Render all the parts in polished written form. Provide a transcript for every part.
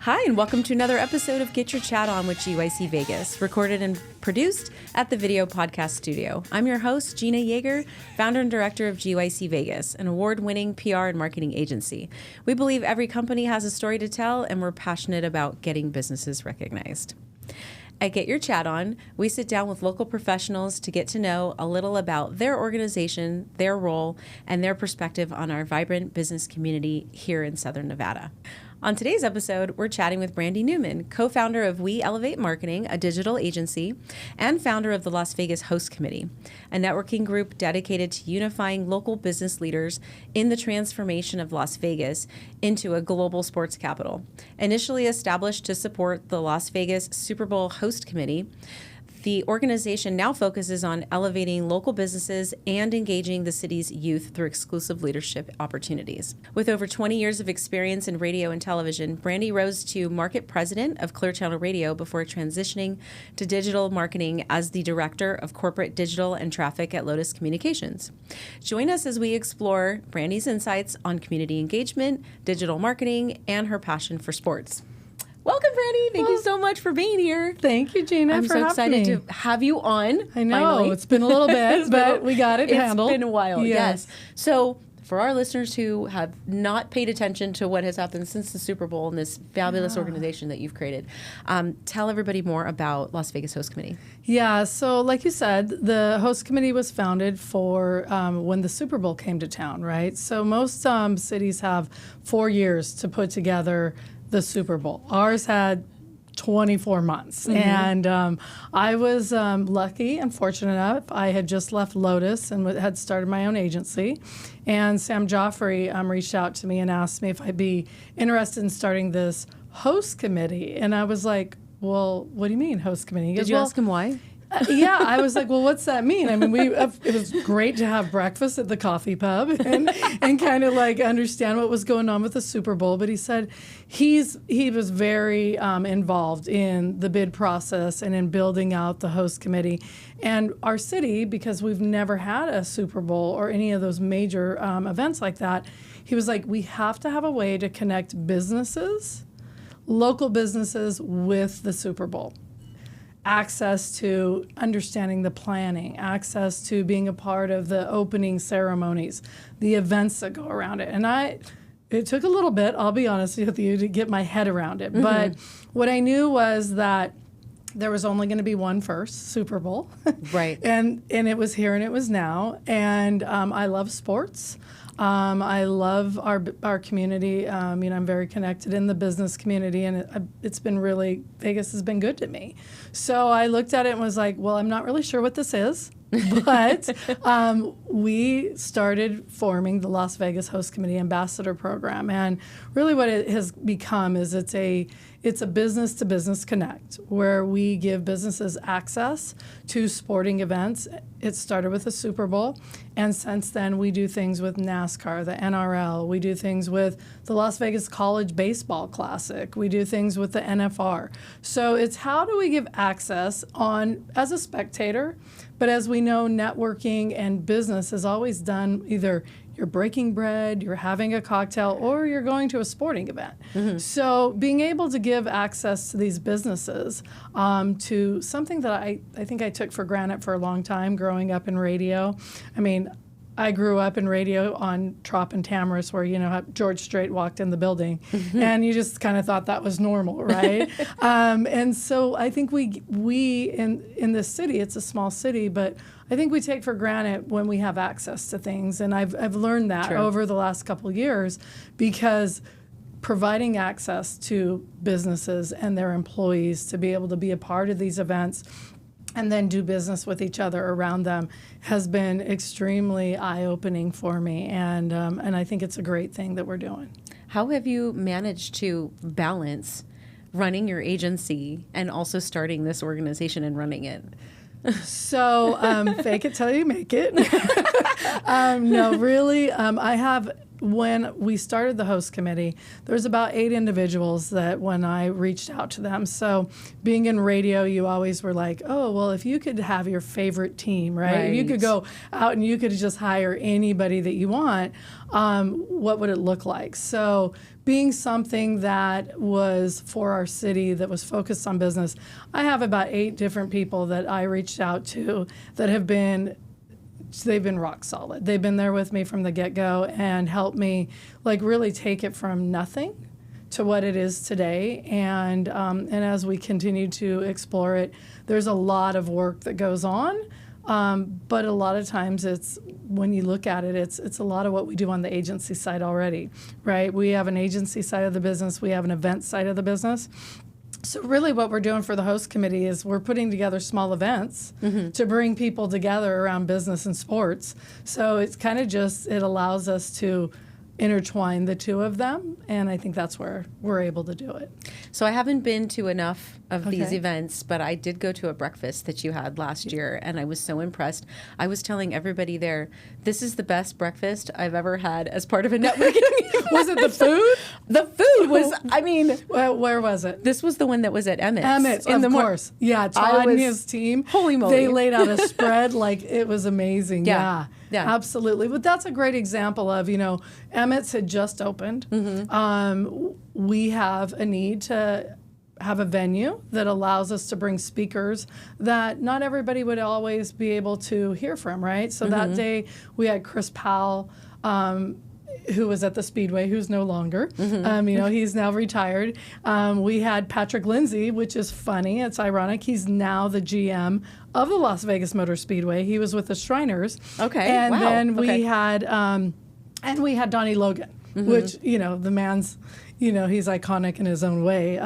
Hi, and welcome to another episode of Get Your Chat On with GYC Vegas, recorded and produced at the Video Podcast Studio. I'm your host, Gina Yager, founder and director of GYC Vegas, an award-winning PR and marketing agency. We believe every company has a story to tell, and we're passionate about getting businesses recognized. At Get Your Chat On, we sit down with local professionals to get to know a little about their organization, their role, and their perspective on our vibrant business community here in Southern Nevada. On today's episode, we're chatting with Brandy Newman, co-founder of We Elevate Marketing, a digital agency, and founder of the Las Vegas Host Committee, a networking group dedicated to unifying local business leaders in the transformation of Las Vegas into a global sports capital. Initially established to support the Las Vegas Super Bowl Host Committee, the organization now focuses on elevating local businesses and engaging the city's youth through exclusive leadership opportunities. With over 20 years of experience in radio and television, Brandy rose to market president of Clear Channel Radio before transitioning to digital marketing as the director of corporate digital and traffic at Lotus Communications. Join us as we explore Brandy's insights on community engagement, digital marketing, and her passion for sports. Welcome, Brandy. Thank you so much for being here. Thank you, Gina, I'm for so having me. excited to have you on. I know. Finally. It's been a little bit, but we got it handled. It's been a while, Yes. So for our listeners who have not paid attention to what has happened since the Super Bowl and this fabulous organization that you've created, tell everybody more about Las Vegas Host Committee. Yeah, so like you said, the host committee was founded for when the Super Bowl came to town, right? So most cities have 4 years to put together the Super Bowl. Ours had 24 months. Mm-hmm. And I was lucky and fortunate enough. I had just left Lotus and had started my own agency. And Sam Joffrey reached out to me and asked me if I'd be interested in starting this host committee. And I was like, well, what do you mean host committee? He goes, Did you ask him why? Yeah, I was like, well, what's that mean? I mean, it was great to have breakfast at the coffee pub and kind of like understand what was going on with the Super Bowl. But he said he was very involved in the bid process and in building out the host committee. And our city, because we've never had a Super Bowl or any of those major events like that, he was like, we have to have a way to connect businesses, local businesses with the Super Bowl. Access to understanding the planning, access to being a part of the opening ceremonies, the events that go around it. And it took a little bit, I'll be honest with you, to get my head around it. Mm-hmm. But what I knew was that there was only going to be one first Super Bowl. Right. And it was here and it was now. And I love sports. I love our community. I'm very connected in the business community, and it's been really, Vegas has been good to me. So I looked at it and was like, well, I'm not really sure what this is, but we started forming the Las Vegas Host Committee Ambassador Program. And really what it has become is it's a business-to-business connect where we give businesses access to sporting events. It started with the Super Bowl, and since then we do things with NASCAR, the NRL. We do things with the Las Vegas College Baseball Classic. We do things with the NFR. So it's how do we give access as a spectator, but as we know, networking and business is always done either you're breaking bread, you're having a cocktail, or you're going to a sporting event. Mm-hmm. So being able to give access to these businesses to something that I think I took for granted for a long time growing up in radio. I mean, I grew up in radio on Trop and Tamarisk where, George Strait walked in the building and you just kind of thought that was normal, right? And so I think we in this city, it's a small city, but I think we take for granted when we have access to things. And I've learned that over the last couple of years because providing access to businesses and their employees to be able to be a part of these events and then do business with each other around them has been extremely eye-opening for me, and I think it's a great thing that we're doing. How have you managed to balance running your agency and also starting this organization and running it? So fake it till you make it. No, really, I have when we started the host committee, there was about 8 individuals that when I reached out to them. So being in radio, you always were like, oh, well, if you could have your favorite team, right? If you could go out and you could just hire anybody that you want, what would it look like? So being something that was for our city, that was focused on business, I have about 8 different people that I reached out to that have been, they've been rock solid. They've been there with me from the get-go and helped me like really take it from nothing to what it is today. And as we continue to explore it, there's a lot of work that goes on. But a lot of times it's, when you look at it, it's a lot of what we do on the agency side already, right? We have an agency side of the business. We have an event side of the business. So really what we're doing for the host committee is we're putting together small events to bring people together around business and sports. So it's kind of just, it allows us to intertwine the two of them, and I think that's where we're able to do it. So I haven't been to enough of these events, but I did go to a breakfast that you had last year, and I was so impressed. I was telling everybody there, this is the best breakfast I've ever had as part of a networking event. Was it the food? The food was, I mean... Well, where was it? This was the one that was at Emmett's. Emmett's, of course. Yeah, Todd and his team. Holy moly. They laid out a spread like it was amazing. Yeah. Absolutely. But that's a great example of, Emmett's had just opened. We have a need to have a venue that allows us to bring speakers that not everybody would always be able to hear from, right? So that day we had Chris Powell, who was at the Speedway, who's no longer. He's now retired. We had Patrick Lindsay, which is funny. It's ironic. He's now the GM of the Las Vegas Motor Speedway. He was with the Shriners. Okay. And then we had Donnie Logan, which, the man's, he's iconic in his own way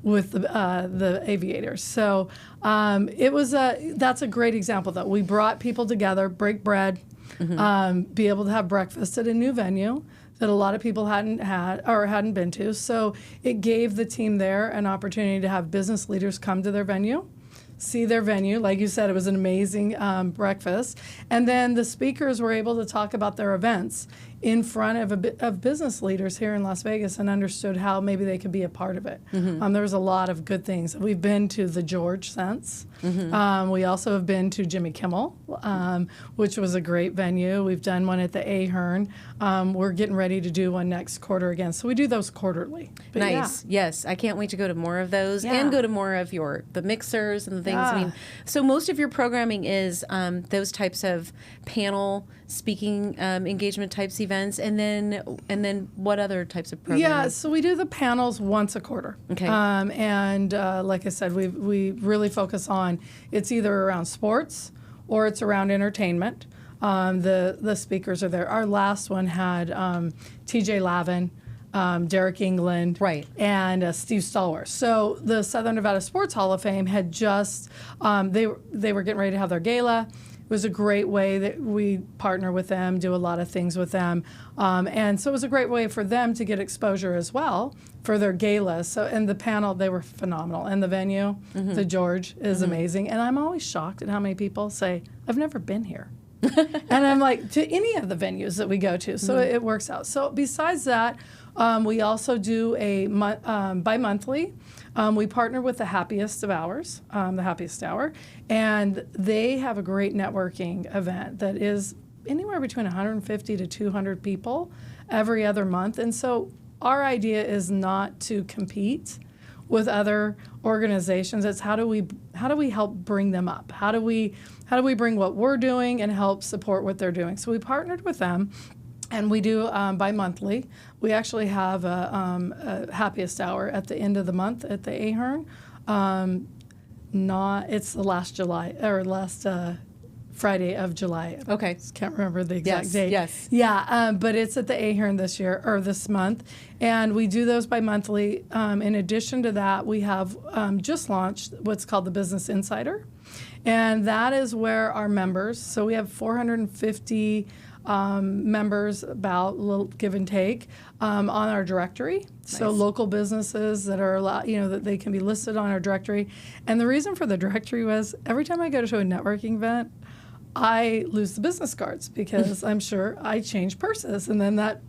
with the Aviators. So that's a great example, though. We brought people together, break bread, be able to have breakfast at a new venue that a lot of people hadn't been to. So it gave the team there an opportunity to have business leaders come to their venue, see their venue. Like you said, it was an amazing breakfast. And then the speakers were able to talk about their events in front of business leaders here in Las Vegas and understood how maybe they could be a part of it. There was a lot of good things. We've been to the George since. We also have been to Jimmy Kimmel, which was a great venue. We've done one at the Ahern. We're getting ready to do one next quarter again. So we do those quarterly. But nice. Yeah. Yes. I can't wait to go to more of those and go to more of the mixers and the things. I mean, so most of your programming is those types of panel speaking engagement types events, and then what other types of programming? Yeah, so we do the panels once a quarter. Okay. And like I said, we really focus on, it's either around sports or it's around entertainment. The speakers are there. Our last one had TJ Lavin, Derek England, right, and Steve Stallworth. So the Southern Nevada Sports Hall of Fame had just, they were getting ready to have their gala. It was a great way that we partner with them, do a lot of things with them. And so it was a great way for them to get exposure as well for their gala. So, and the panel, they were phenomenal. And the venue, the George, is amazing. And I'm always shocked at how many people say, I've never been here. And I'm like, to any of the venues that we go to. So it works out. So besides that, we also do a bi-monthly. We partner with the Happiest of Hours, the Happiest Hour, and they have a great networking event that is anywhere between 150 to 200 people every other month. And so our idea is not to compete with other organizations. It's how do we help bring them up? How do we bring what we're doing and help support what they're doing? So we partnered with them. And we do bi-monthly. We actually have a Happiest Hour at the end of the month at the Ahern. It's the last Friday of July. Okay. I can't remember the exact date. Yes. Yeah, but it's at the Ahern this month. And we do those bi-monthly. In addition to that, we have just launched what's called the Business Insider. And that is where our members, so we have 450 members, about a little give and take, on our directory. Nice. So local businesses that are allowed, that they can be listed on our directory. And the reason for the directory was every time I go to a networking event, I lose the business cards because I'm sure I change purses and then the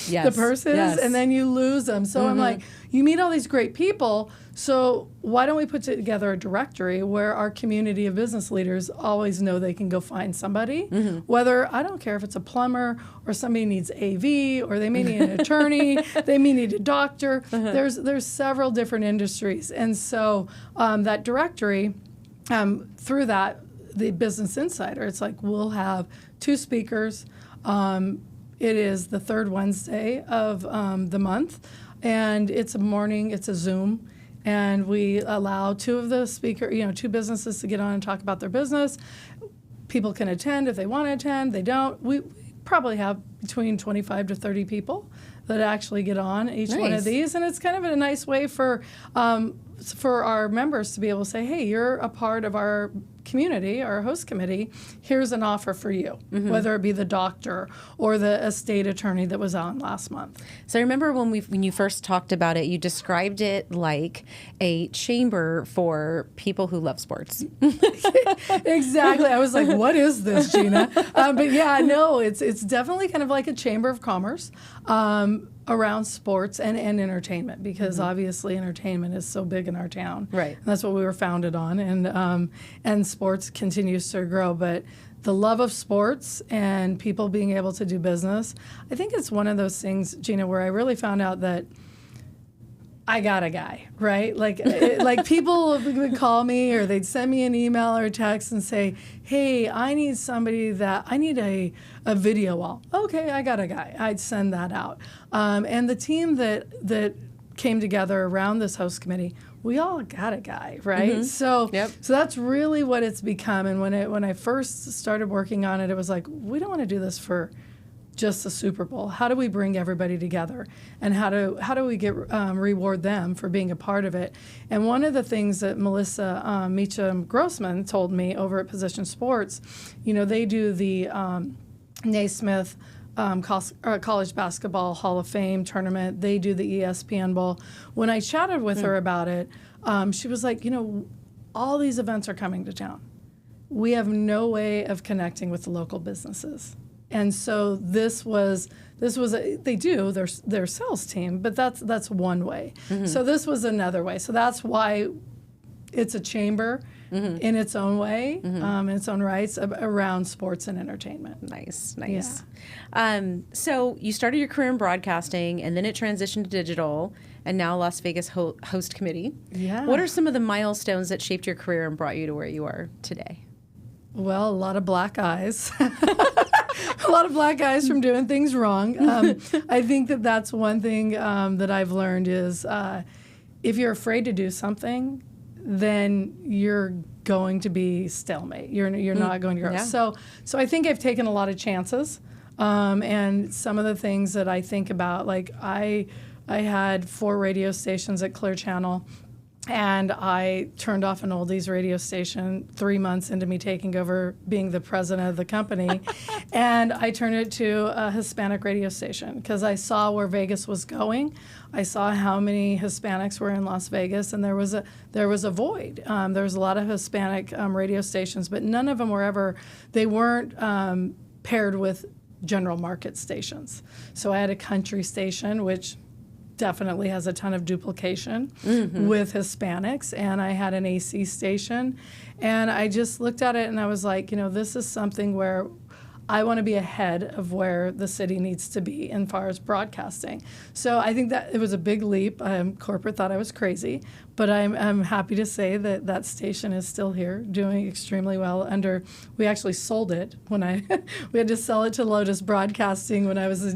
Yes, purses yes. and then you lose them. So I'm like, you meet all these great people. So why don't we put together a directory where our community of business leaders always know they can go find somebody, whether, I don't care if it's a plumber or somebody needs AV or they may need an attorney, they may need a doctor. There's several different industries. And so that directory, through that, the Business Insider, it's like we'll have 2 speakers. It is the 3rd Wednesday of the month, and it's a morning, it's a Zoom. And we allow 2 of the 2 businesses to get on and talk about their business. People can attend if they want to attend. They don't. We probably have between 25 to 30 people that actually get on each one of these. And it's kind of a nice way for our members to be able to say, hey, you're a part of our community, our host committee, here's an offer for you, whether it be the doctor or the estate attorney that was on last month. So I remember when you first talked about it, you described it like a chamber for people who love sports. Exactly. I was like, what is this, Gina? But yeah, no, it's definitely kind of like a chamber of commerce around sports and entertainment, because obviously entertainment is so big in our town. Right. And that's what we were founded on, and sports continues to grow. But the love of sports and people being able to do business, I think it's one of those things, Gina, where I really found out that I got a guy, right? Like people would call me or they'd send me an email or a text and say, hey, I need a video wall. Okay, I got a guy. I'd send that out. And the team that came together around this host committee, we all got a guy, right? So that's really what it's become. And when I first started working on it, it was like, we don't want to do this for just the Super Bowl. How do we bring everybody together, and how do we get reward them for being a part of it? And one of the things that Melissa Meacham Grossman told me over at Position Sports, they do the Naismith College Basketball Hall of Fame tournament. They do the ESPN Bowl. When I chatted with her about it, she was like, all these events are coming to town. We have no way of connecting with the local businesses. And so they do their sales team, but that's one way. So this was another way. So that's why it's a chamber in its own way, in its own rights, around sports and entertainment. Nice. Yeah. So you started your career in broadcasting, and then it transitioned to digital, and now Las Vegas Host Committee. Yeah. What are some of the milestones that shaped your career and brought you to where you are today? Well, a lot of black eyes. A lot of black eyes from doing things wrong. I think that's one thing that I've learned is if you're afraid to do something, then you're going to be stalemate. You're not going to grow. Yeah. So I think I've taken a lot of chances. And some of the things that I think about, like I had 4 radio stations at Clear Channel. And I turned off an oldies radio station 3 months into me taking over being the president of the company. And I turned it to a Hispanic radio station because I saw where Vegas was going. I saw how many Hispanics were in Las Vegas, and there was a void. There was a lot of Hispanic radio stations, but none of them weren't paired with general market stations. So I had a country station, which definitely has a ton of duplication with Hispanics, and I had an AC station, and I just looked at it and I was like, this is something where I want to be ahead of where the city needs to be as far as broadcasting. So I think that it was a big leap. Corporate thought I was crazy, but I'm happy to say that station is still here, doing extremely well. We actually sold it when we had to sell it to Lotus Broadcasting when I was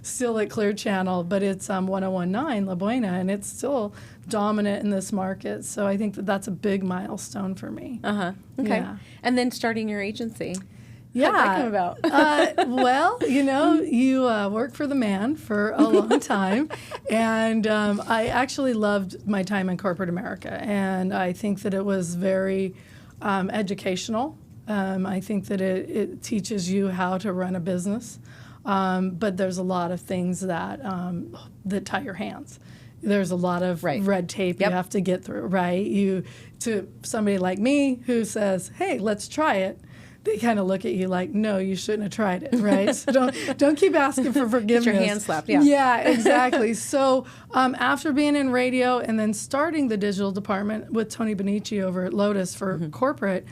still at Clear Channel, but it's 1019 La Buena, and it's still dominant in this market. So I think that's a big milestone for me. Okay. Yeah. And then starting your agency. Yeah. How'd that come about? Well, you work for the man for a long time. And I actually loved my time in corporate America. And I think that it was very educational. I think that it teaches you how to run a business. But there's a lot of things that tie your hands. There's a lot of red tape you have to get through, right? To somebody like me who says, hey, let's try it. they kind of look at you like, no, you shouldn't have tried it, right? So don't keep asking for forgiveness. Get your hand slapped, yeah. Yeah, exactly. So after being in radio and then starting the digital department with Tony Benici over at Lotus for corporate,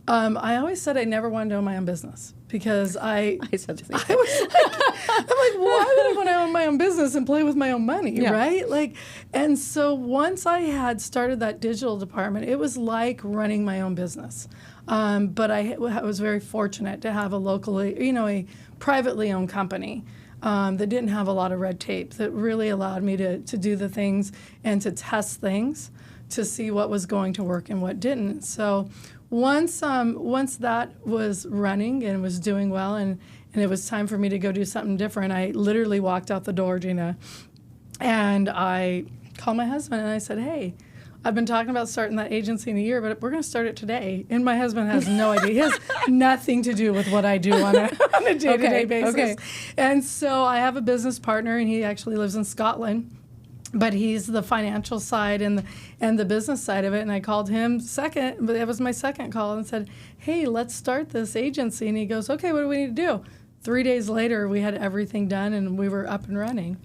I always said I never wanted to own my own business because I said the same I was like, I'm like, why would I want to own my own business and play with my own money, right? Like, and so once I had started that digital department, it was like running my own business. But I was very fortunate to have a locally, a privately owned company that didn't have a lot of red tape, that really allowed me to do the things and to test things to see what was going to work and what didn't. So once that was running and was doing well and it was time for me to go do something different, I literally walked out the door, Gina, and I called my husband and I said, hey, I've been talking about starting that agency in a year, but we're going to start it today. And my husband has no idea. He has nothing to do with what I do on a day-to-day basis. Okay. And so I have a business partner, and he actually lives in Scotland. But he's the financial side and the business side of it. And I called him second, but that was my second call, and said, hey, let's start this agency. And he goes, okay, what do we need to do? 3 days later, we had everything done, and we were up and running.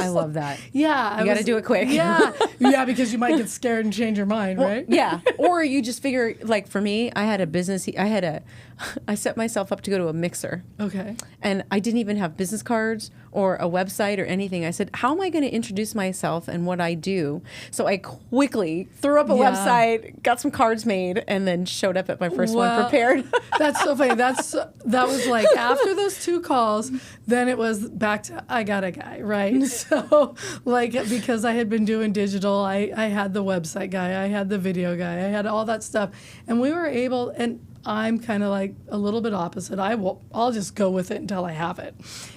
I love that. Yeah. You got to do it quick. Yeah. Yeah, because you might get scared and change your mind, right? Yeah. Or you just figure, like for me, I had a business, I set myself up to go to a mixer. Okay. And I didn't even have business cards or a website or anything. I said, how am I going to introduce myself and what I do? So I quickly threw up a website, got some cards made, and then showed up at my first one prepared. That's so funny. That was like after those 2 calls, then it was back to I got a guy, right? So like because I had been doing digital, I had the website guy, I had the video guy, I had all that stuff. And we were able, and I'm kind of like a little bit opposite. I'll just go with it until I have it,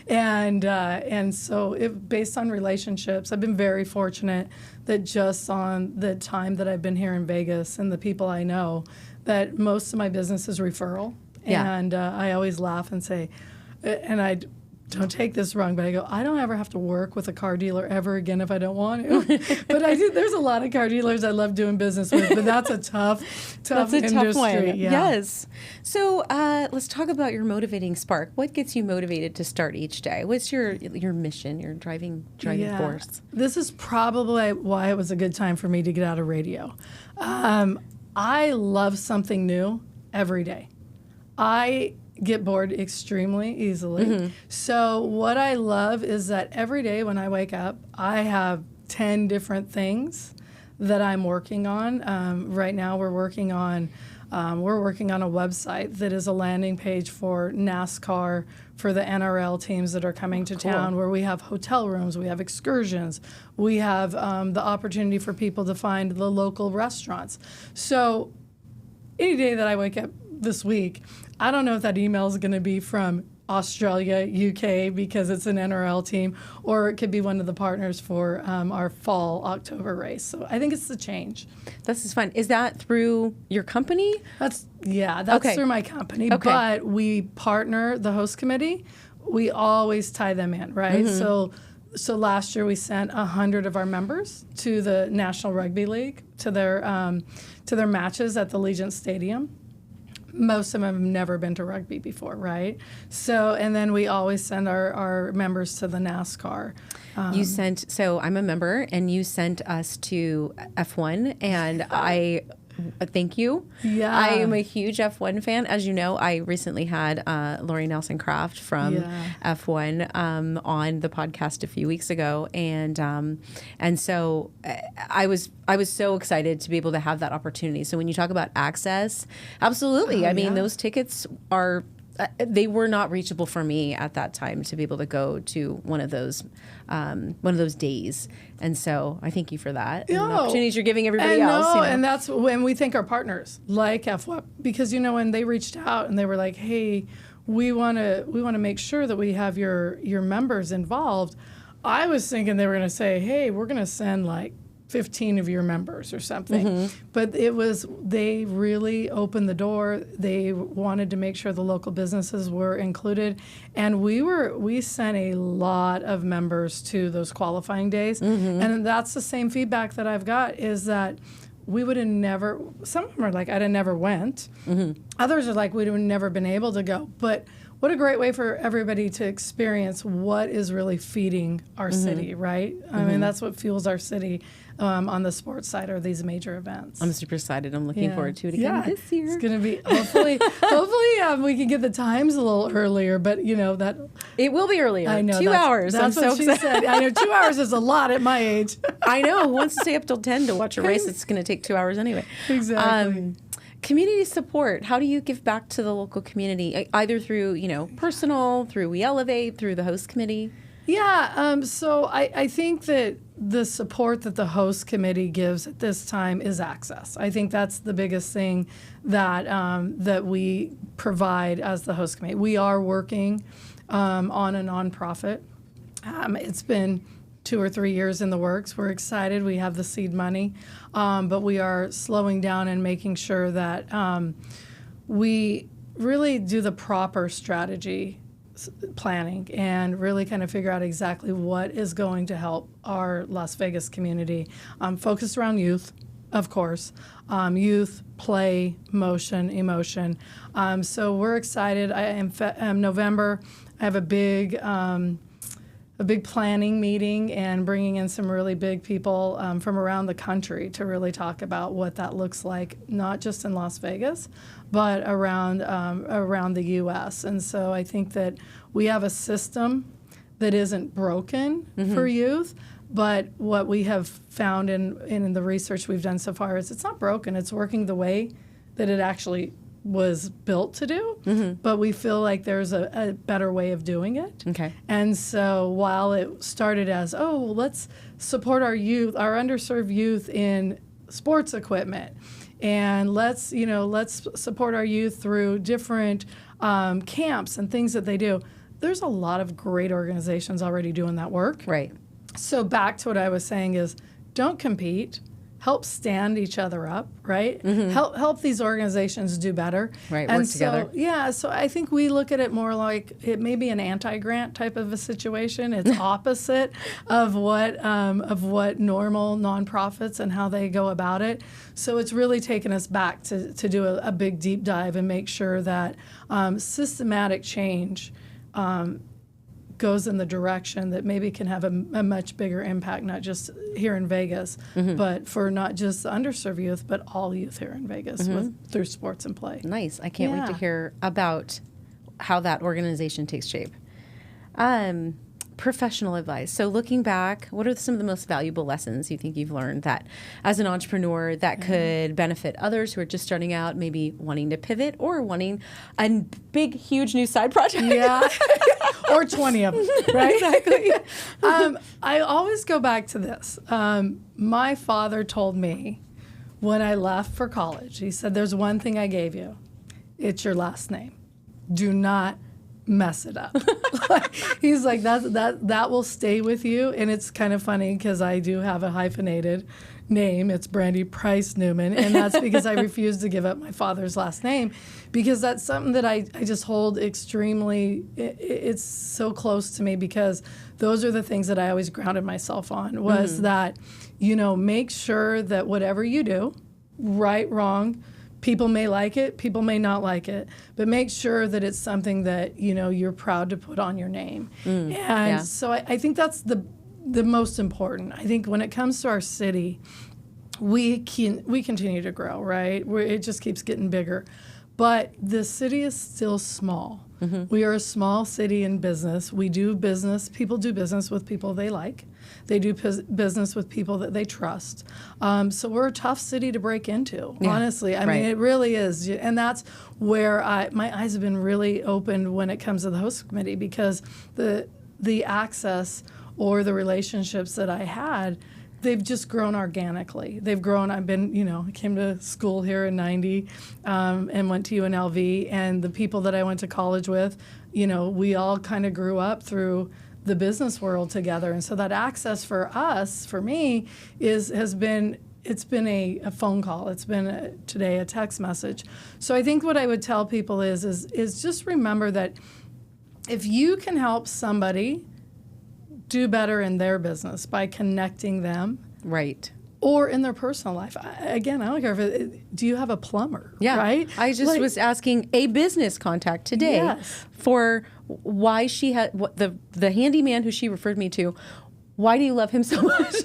and so based on relationships, I've been very fortunate that just on the time that I've been here in Vegas and the people I know, that most of my business is referral, and I always laugh and say, and I don't take this wrong, but I go, I don't ever have to work with a car dealer ever again if I don't want to. But I do. There's a lot of car dealers I love doing business with, but that's a tough industry. Tough one. Yeah. Yes. So let's talk about your motivating spark. What gets you motivated to start each day? What's your mission, your driving force? This is probably why it was a good time for me to get out of radio. I love something new every day. I get bored extremely easily. Mm-hmm. So what I love is that every day when I wake up, I have 10 different things that I'm working on. Right now we're working on a website that is a landing page for NASCAR for the NRL teams that are coming to town, where we have hotel rooms, we have excursions, we have the opportunity for people to find the local restaurants. So any day that I wake up this week, I don't know if that email is going to be from Australia, UK, because it's an NRL team, or it could be one of the partners for our fall October race. So I think it's the change. This is fun. Is that through your company? That's through my company. Okay. But we partner the host committee. We always tie them in, right? Mm-hmm. So last year we sent 100 of our members to the National Rugby League to their matches at the Allegiant Stadium. Most of them have never been to rugby before, right? So, and then we always send our members to the NASCAR. So I'm a member, and you sent us to F1, and I thank you. Yeah. I am a huge F1 fan. As you know, I recently had Lori Nelson Craft from F1 on the podcast a few weeks ago, and so I was so excited to be able to have that opportunity. So when you talk about access, absolutely. I mean, those tickets are. They were not reachable for me at that time to be able to go to one of those days, and so I thank you for that. And the opportunities you're giving everybody else. And that's when we thank our partners like F1, because when they reached out and they were like, "Hey, we want to make sure that we have your members involved." I was thinking they were going to say, "Hey, we're going to send like 15 of your members or something." Mm-hmm. But they really opened the door. They wanted to make sure the local businesses were included. And we sent a lot of members to those qualifying days. Mm-hmm. And that's the same feedback that I've got, is that we would have never, some of them are like, I'd have never went. Others are like, we'd have never been able to go. But what a great way for everybody to experience what is really feeding our city, right? I mean, that's what fuels our city on the sports side, are these major events. I'm super excited. I'm looking forward to it again this year. It's going to be, hopefully we can get the times a little earlier, but that. It will be earlier. I know. 2 hours. That's I'm what so she excited. said. I know 2 hours is a lot at my age. I know. Who wants to stay up till 10 to watch a race? It's going to take 2 hours anyway. Exactly. Community support. How do you give back to the local community, either through, personal, through We Elevate, through the host committee? Yeah, so I think that the support that the host committee gives at this time is access. I think that's the biggest thing that that we provide as the host committee. We are working on a nonprofit. It's been 2 or 3 years in the works. We're excited. We have the seed money, but we are slowing down and making sure that we really do the proper strategy planning and really kind of figure out exactly what is going to help our Las Vegas community. Focused around youth, of course. Youth, play, motion, emotion. So we're excited. In November, I have a big planning meeting and bringing in some really big people from around the country to really talk about what that looks like, not just in Las Vegas, but around the U.S. And so I think that we have a system that isn't broken for youth, but what we have found in the research we've done so far is it's not broken. It's working the way that it actually was built to do, but we feel like there's a better way of doing it. Okay. And so while it started as, let's support our youth, our underserved youth in sports equipment, and let's support our youth through different camps and things that they do. There's a lot of great organizations already doing that work. Right. So back to what I was saying is, don't compete. Help stand each other up, right? Help these organizations do better. Right, and work together. Yeah, so I think we look at it more like it may be an anti-grant type of a situation. It's opposite of what normal nonprofits and how they go about it. So it's really taken us back to do a big deep dive and make sure that systematic change goes in the direction that maybe can have a much bigger impact, not just here in Vegas, but for not just the underserved youth, but all youth here in Vegas through sports and play. Nice. I can't wait to hear about how that organization takes shape. Professional advice. So looking back, what are some of the most valuable lessons you think you've learned that as an entrepreneur that could benefit others who are just starting out, maybe wanting to pivot or wanting a big, huge new side project? Yeah. Or 20 of them, right? Exactly. I always go back to this. My father told me when I left for college, he said, there's one thing I gave you. It's your last name. Do not mess it up. He's like, that will stay with you. And it's kind of funny because I do have a hyphenated name. It's Brandy Newman. And that's because I refused to give up my father's last name, because that's something that I just hold extremely, it's so close to me, because those are the things that I always grounded myself on, was that, make sure that whatever you do, right, wrong, people may like it, people may not like it, but make sure that it's something that, you're proud to put on your name. So I think that's the most important. I think when it comes to our city, we continue to grow, right? It just keeps getting bigger. But the city is still small. We are a small city in business. We do business. People do business with people they like. They do business with people that they trust. So we're a tough city to break into, honestly. I mean, it really is. And that's where my eyes have been really opened when it comes to the host committee, because the access or the relationships that I had, they've just grown organically. They've grown. I came to school here in '90 and went to UNLV, and the people that I went to college with, we all kind of grew up through the business world together. And so that access for us, for me, has been a phone call. It's been today a text message. So I think what I would tell people is just remember that if you can help somebody do better in their business by connecting them, right, or in their personal life. I don't care do you have a plumber? Yeah. Right? I just was asking a business contact today for why she had the handyman who she referred me to. Why do you love him so much?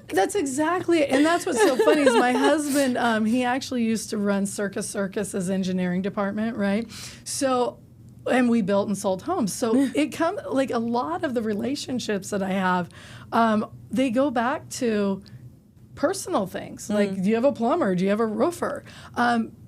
That's exactly it. And that's what's so funny is my husband, he actually used to run Circus's engineering department, right? So, and we built and sold homes. So it comes, like a lot of the relationships that I have, they go back to personal things. Like, do you have a plumber? Do you have a roofer?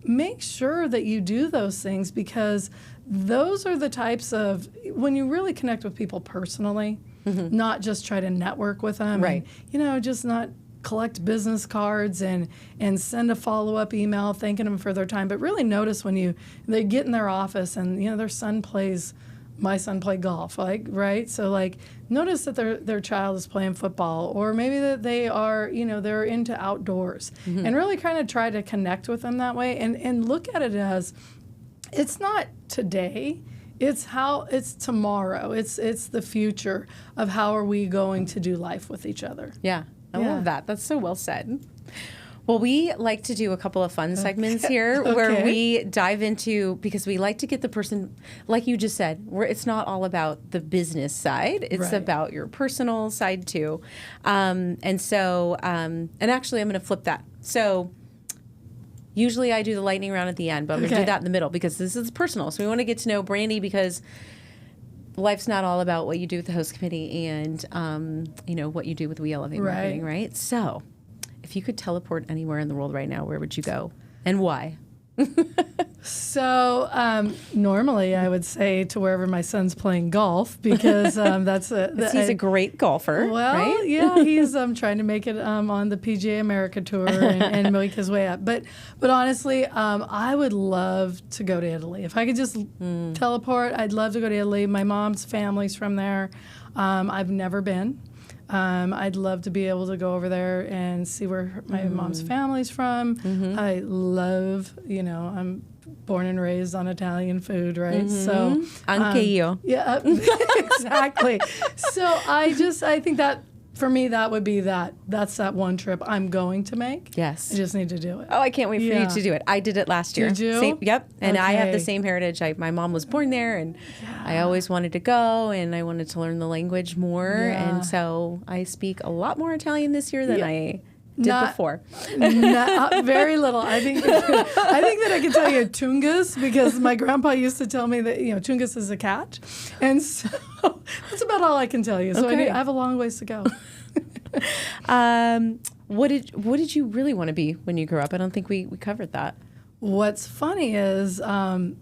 Make sure that you do those things, because those are the types of, when you really connect with people personally, not just try to network with them, right? And, just not collect business cards and send a follow-up email thanking them for their time, but really notice when they get in their office and my son played golf, right? So notice that their child is playing football, or maybe that they are, they're into outdoors, and really kind of try to connect with them that way, and look at it as, it's not today, it's tomorrow. It's the future of how are we going to do life with each other. Yeah, I love that. That's so well said. Well, we like to do a couple of fun segments here where we dive into, because we like to get the person, like you just said, where it's not all about the business side. It's about your personal side too. And actually I'm going to flip that. So usually I do the lightning round at the end, but I'm going to do that in the middle because this is personal. So we want to get to know Brandy, because life's not all about what you do with the host committee and, what you do with We Elevate Marketing, right? So if you could teleport anywhere in the world right now, where would you go and why? So normally I would say to wherever my son's playing golf, because he's a great golfer. Well, right? Yeah, he's trying to make it on the PGA America Tour and make his way up. But honestly, I would love to go to Italy. If I could just teleport, I'd love to go to Italy. My mom's family's from there. I've never been. I'd love to be able to go over there and see where my mom's family's from. I love, I'm born and raised on Italian food, right? So Anche io. Yeah, exactly. So I think that for me, that would be that's that one trip I'm going to make. Yes. I just need to do it. Oh, I can't wait for you to do it. I did it last year. Did you? Yep. And I have the same heritage. My mom was born there, and I always wanted to go, and I wanted to learn the language more. Yeah. And so I speak a lot more Italian this year than I did before. Very little. I think that I can tell you Tungus, because my grandpa used to tell me that Tungus is a cat, and so that's about all I can tell you. So I have a long ways to go. What did you really want to be when you grew up? I don't think we covered that. What's funny is I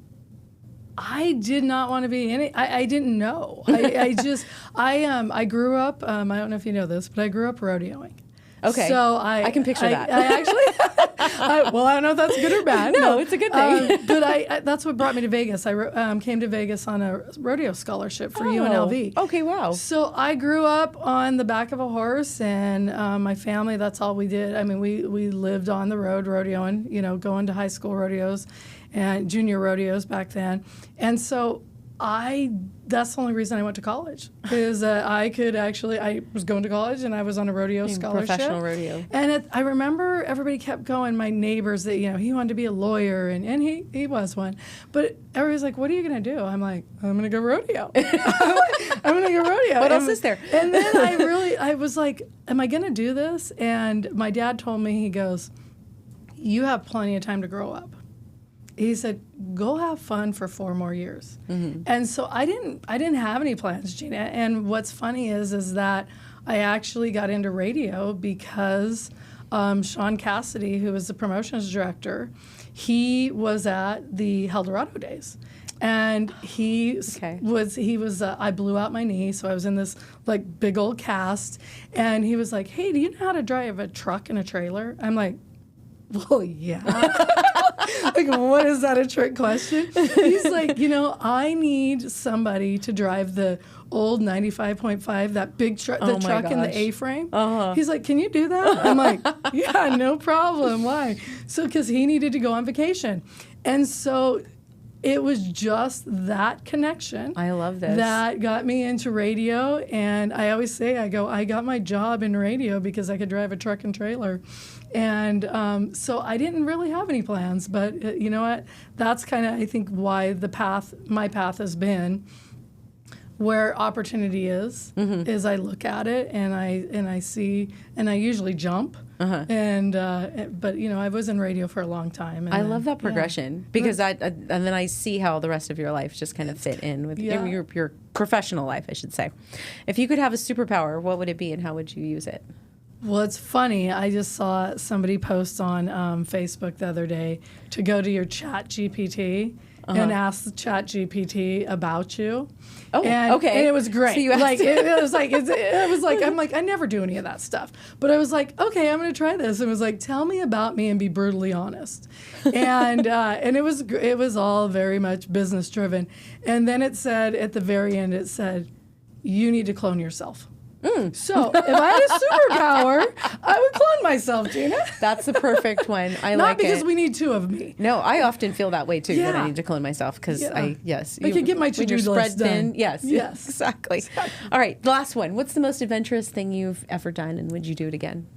did not want to be any. I didn't know. I grew up. I don't know if you know this, but I grew up rodeoing. Okay. So I can picture that. I actually, well, I don't know if that's good or bad. No, it's a good thing. But that's what brought me to Vegas. I came to Vegas on a rodeo scholarship for UNLV. Okay, wow. So I grew up on the back of a horse, and my family, that's all we did. I mean, we lived on the road rodeoing, going to high school rodeos and junior rodeos back then. And so that's the only reason I went to college, is I was going to college and I was on a rodeo scholarship. Professional rodeo. And I remember everybody kept going, my neighbors, that, he wanted to be a lawyer, and he was one. But everybody's like, what are you going to do? I'm like, I'm going to go rodeo. I'm going to go rodeo. What else is there? And then I was like, am I going to do this? And my dad told me, he goes, you have plenty of time to grow up. He said, go have fun for 4 more years. And so I didn't have any plans, Gina. And what's funny is that I actually got into radio because Sean Cassidy, who was the promotions director, he was at the Eldorado days. And he was I blew out my knee, so I was in this big old cast. And he was like, hey, do you know how to drive a truck and a trailer? I'm like, well, yeah. What is that, a trick question? He's like, I need somebody to drive the old 95.5, that big truck, the truck in the A-frame. He's like, can you do that? I'm like, yeah, no problem. Why? So, because he needed to go on vacation. And so it was just that connection. I love this. That got me into radio. And I always say, I got my job in radio because I could drive a truck and trailer. And so I didn't really have any plans. But you know what? That's kind of, I think, why my path has been where opportunity is I look at it and I see, and I usually jump. And but I was in radio for a long time. And I love that progression because and then I see how the rest of your life just kind of fit in with your professional life, I should say. If you could have a superpower, what would it be and how would you use it? Well, it's funny. I just saw somebody post on Facebook the other day to go to your Chat GPT and ask the Chat GPT about you. Oh, okay. And it was great. So you asked it was like I'm like, I never do any of that stuff. But I was like, okay, I'm going to try this. It was like, tell me about me and be brutally honest. And it was all very much business driven. And then it said at the very end, you need to clone yourself. So if I had a superpower, I would clone myself, Gina. That's the perfect one. I Not like it. Not because we need two of me. No, I often feel that way too, that I need to clone myself because I could get my to-do list done. Yes, exactly. All right, the last one. What's the most adventurous thing you've ever done, and would you do it again?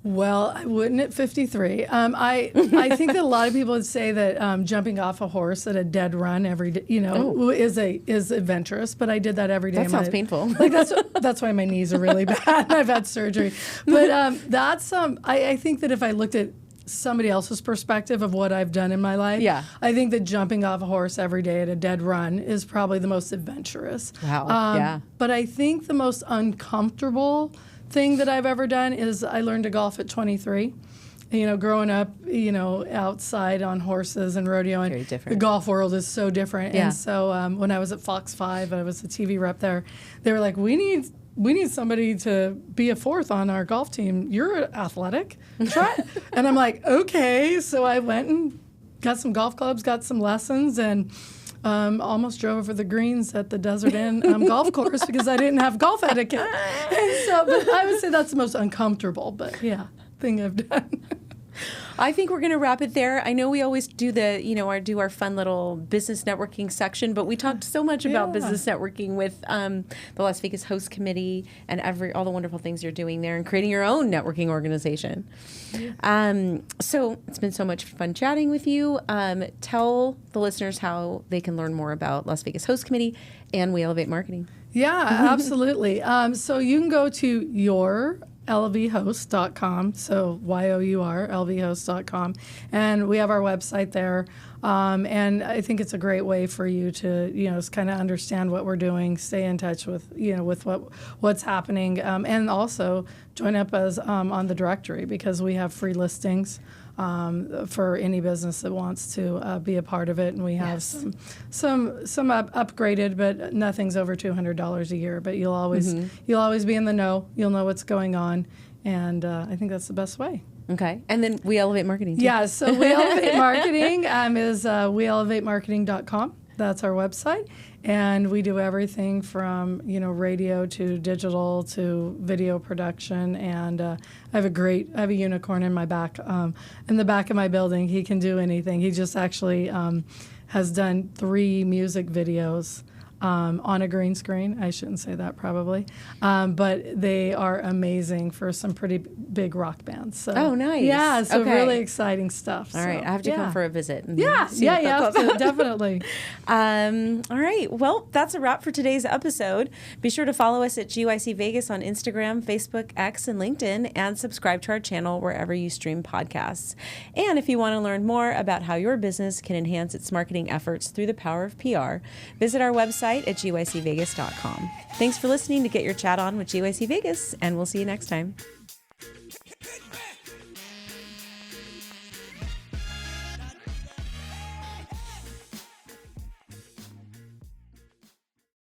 Well, I wouldn't at 53. I think that a lot of people would say that jumping off a horse at a dead run every day, is adventurous. But I did that every day. That sounds painful. Like that's why my knees are really bad. I've had surgery. But I think that if I looked at somebody else's perspective of what I've done in my life, I think that jumping off a horse every day at a dead run is probably the most adventurous. Wow. But I think the most uncomfortable thing that I've ever done is I learned to golf at 23. Growing up, outside on horses and rodeo, and the golf world is so different. Yeah. And so when I was at Fox 5, I was a TV rep there. They were like, we need somebody to be a fourth on our golf team. You're athletic. Try it. And I'm like, okay. So I went and got some golf clubs, got some lessons, and almost drove over the greens at the Desert Inn golf course because I didn't have golf etiquette. And so, but I would say that's the most uncomfortable, but thing I've done. I think we're going to wrap it there. I know we always do our fun little business networking section, but we talked so much about business networking with the Las Vegas Host Committee and all the wonderful things you're doing there and creating your own networking organization. So it's been so much fun chatting with you. Tell the listeners how they can learn more about Las Vegas Host Committee and We Elevate Marketing. Yeah, absolutely. So you can go to lvhost.com, so YOUR, lvhost.com, and we have our website there. And I think it's a great way for you to, kind of understand what we're doing, stay in touch with, with what's happening, and also join up as on the directory because we have free listings for any business that wants to be a part of it, and we have some upgraded, but nothing's over $200 a year. But you'll always be in the know. You'll know what's going on, and I think that's the best way. Okay, and then We Elevate Marketing too. Yeah, so We Elevate Marketing is weelevatemarketing.com. That's our website. And we do everything from, radio to digital to video production. And I have a unicorn in my back, in the back of my building. He can do anything. He just actually has done 3 music videos on a green screen. I shouldn't say that probably. But they are amazing for some pretty big rock bands. So, oh, nice. Yeah, so really exciting stuff. All right, I have to come for a visit. And Definitely. All right, well, that's a wrap for today's episode. Be sure to follow us at GYC Vegas on Instagram, Facebook, X, and LinkedIn, and subscribe to our channel wherever you stream podcasts. And if you want to learn more about how your business can enhance its marketing efforts through the power of PR, visit our website at gycvegas.com. Thanks for listening to Get Your Chat On with GYC Vegas, and we'll see you next time.